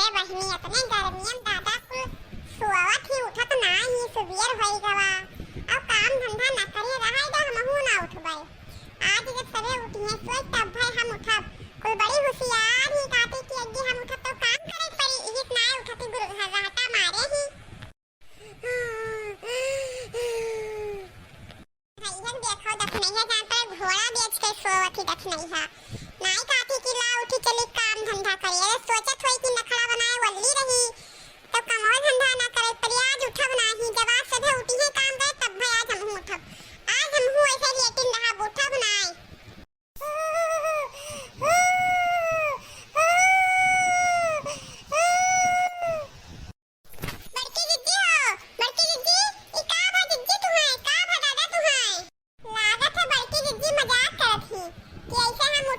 अरे बहिनी इतने गर्मी में दादा कुल सुआवत ही उठत ना ही सुबेर होई गवा अब काम धंधा न करे रहा इधर हमहू ना उठबै आज जब सवे उठिए सोच तब भाई हम उठब कोई बड़ी होशियार ही काटे कि अग्गे हम उठब तो काम करे पड़ी इस ना उठती गुरु रहता मारे ही भैया देखो दख नहीं है जहां पर घोड़ा बेच के सोवत ही दख नहीं है नाई काटी की ला उठी चली काम धंधा करिए सोचत होई कि नखड़ा बनाए वल्ली रही तो कमो धंधा ना करे पर आज उठब नाही जब आज सभे उठी है काम करे तब भाई आज हम उठब आज हम हूं ऐसे लेटिन रहा उठब नाई बड़की जिद्दी हो बड़की जिद्दी ई का बा जिद्दी तू है का बा दादा तू है लागत है बड़की जिद्दी मजाक करत ही कि ऐसे हम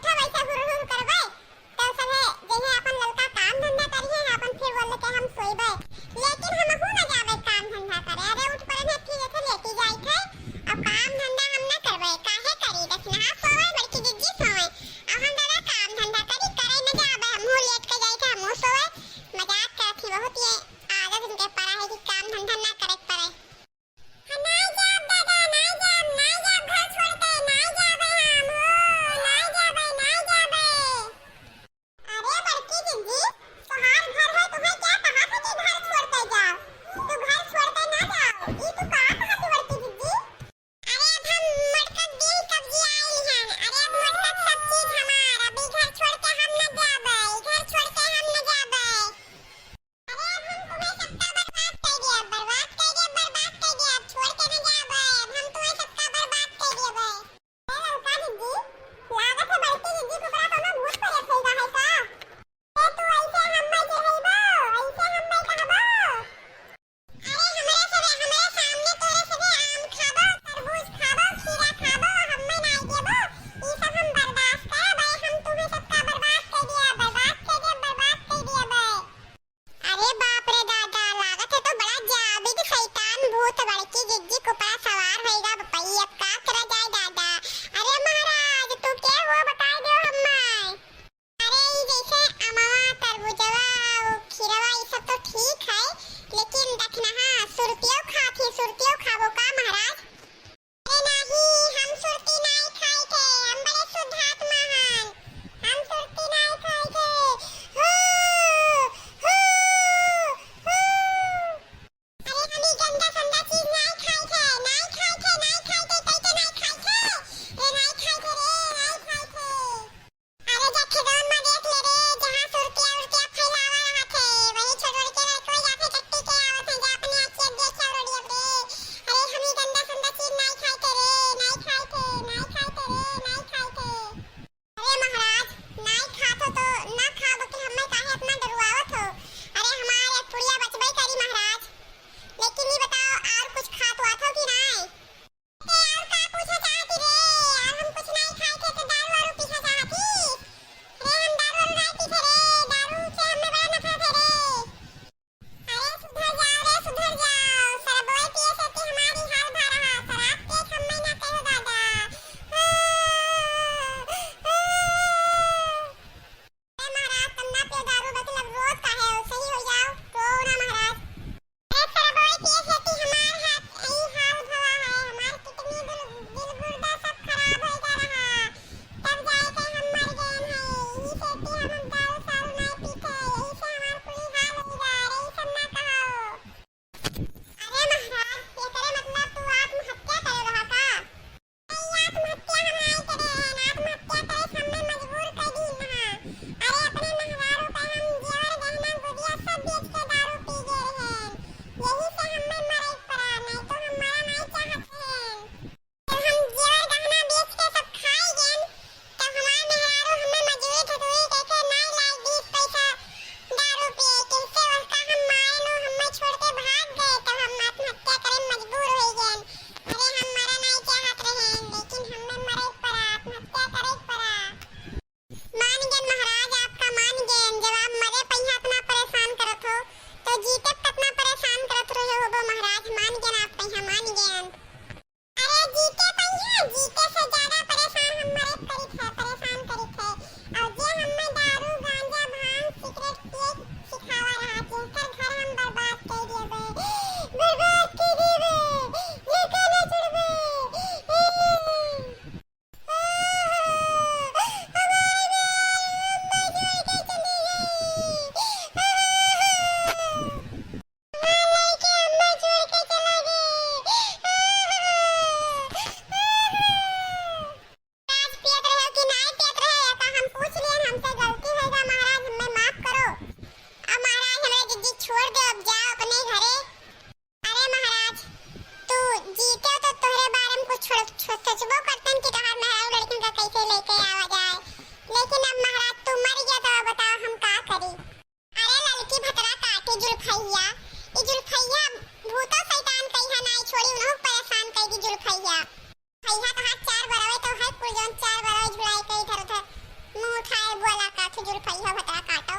जुल्फई हो भतरा काटो।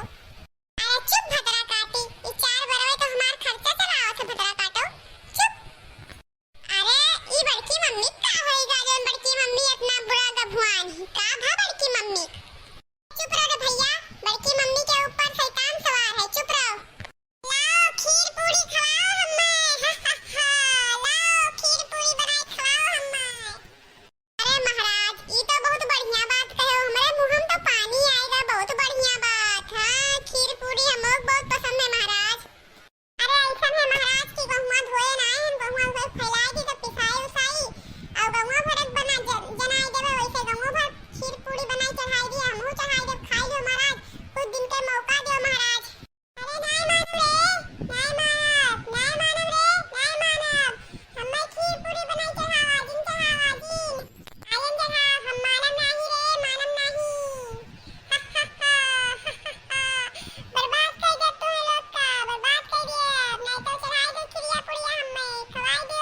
अरे चुप भतरा काटी, ई 4 बरवे तो हमार खर्चा चलाओ से भतरा काटो। चुप। अरे ई बड़की मम्मी का होइगा जोन बड़की मम्मी इतना बुरा गभुआन ही का भा बड़की मम्मी। चुप रहो रे भैया, बड़की मम्मी के ऊपर शैतान सवार है, चुप रहो। लाओ खीर पूरी खवाओ हमें, लाओ खीर पूरी बनाई खवाओ हमें। अरे महाराज ई तो बहुत बढ़िया बात कहे, हमारे मुंह में तो पानी आएगा, बहुत बढ़िया बात। हाँ खीर पूरी हमको बहुत पसंद है महाराज। अरे ऐसा है महाराज की गहुआ धोए ना है, गहुआ धोए फैलाए दी तो पिसाई उसाई और गहुआ भरत बना जनाई देवे, वैसे गहुआ भर खीर पूरी बनाई चढ़ाई दी, हमहू चढ़ाई दे, खाई लो महाराज, कुछ दिन के मौका दो महाराज। अरे नहीं मानू रे, नहीं मानब, नहीं मानब रे, नहीं मानब, हमें खीर पूरी बनाई चढ़ावा दिन, आयन चढ़ा, हम मानब नहीं रे, मानब नहीं। बर्बाद कर दे तू लोग का, बर्बाद कर दिए, नहीं तो चढ़ाई दो खिरिया पुड़िया हमें, खवाई दो।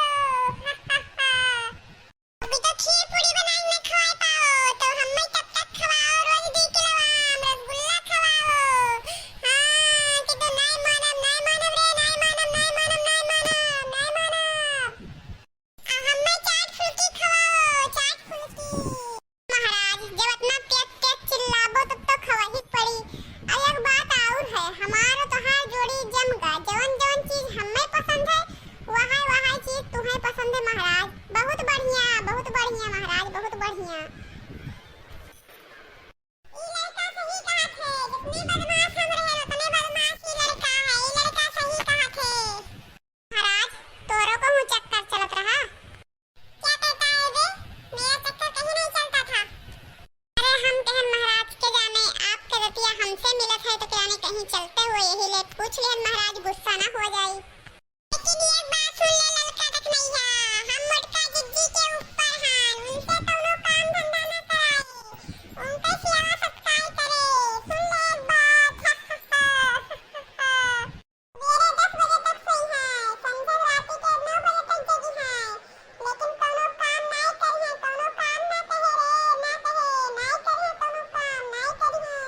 अभी तो खीर पूरी बनाई न खवाई पाओ, तो हमें तब तक खवाओ, रोज 2 किलो आम रसगुल्ला खवाओ। हाँ कि तो नहीं मानब, नहीं मानब रे, नहीं मानब, नहीं मानब, नहीं मानब, नहीं मानब। हमें चाट फुल्की खवाओ, चाट फुल्की। महाराज जब इतना तेज चिल्लाबो तब तो खवाही पड़ी। और एक बात और है, हमारा तो हर जोड़ी जमगा, जवन जवन चीज हमें पसंद है वही चीज तुम्हें पसंद है महाराज। बहुत बढ़िया महाराज, बहुत बढ़िया। ई लड़का सही कहा थे, जितनी बदमाश हम रहे उतने बदमाश ई लड़का है, ई लड़का सही कहा थे। महाराज तोरो को हूँ चक्कर चलत रहा। क्या कहता है बे, मेरा चक्कर कहीं नहीं चलता था। अरे हम कहन महाराज के जाने आपके रतिया हमसे मिलत है तो क्या नहीं कहीं चलते हुए यही ले पूछ लेन महाराज, गुस्सा ना हो जाए। लेकिन एक बात सुन ले ललका तक नहीं है, हम मोटका जिज्जी के ऊपर हैं, उनसे तो नो काम धंधा ना कराए, उनके सिवा सत्कार करे। सुन ले एक बात। मेरे 10 बजे तक सही है, संजय रात के 9 बजे तक जगी है, लेकिन कोनो काम नहीं करी है, कोनो काम ना कहे रे, ना कहे, नहीं करी है कोनो काम, नहीं करी है।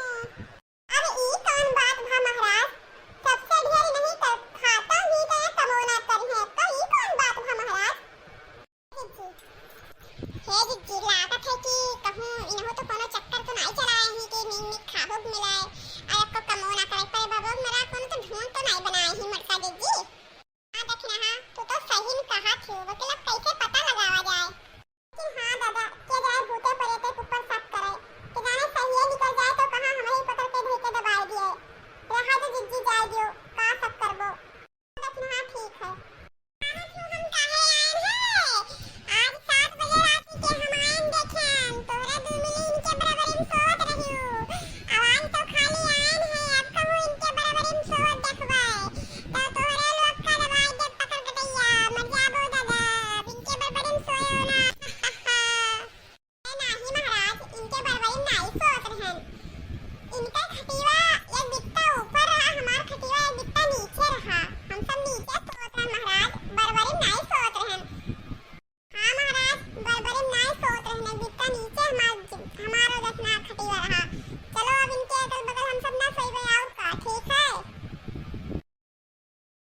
अब ई कौन बात भा महाराज, सबसे ढेर नहीं कर खाता ही तो कमोना करी है, तो ई कौन बात भा महाराज। हे जिज्जी लागत है कि कहूँ इन्हों तो कोनो चक्कर तो नहीं चलाए ही कि नीक खाबोग मिलाए और आपको कमोना करे पर बाबोग मेरा कोनो तो ढूंढ तो नहीं बनाए ही मटका जिज्जी। हाँ देखना हाँ, तू तो सही में कहा थी, मतलब कैसे पता लगावा जाए कि हाँ दादा के जाए भूते परेते ऊपर सब करे कि जाने सही निकल जाए तो कहाँ हमें ही पकड़ के धोके दबा दिए। रहा तो जिज्जी जाए दियो।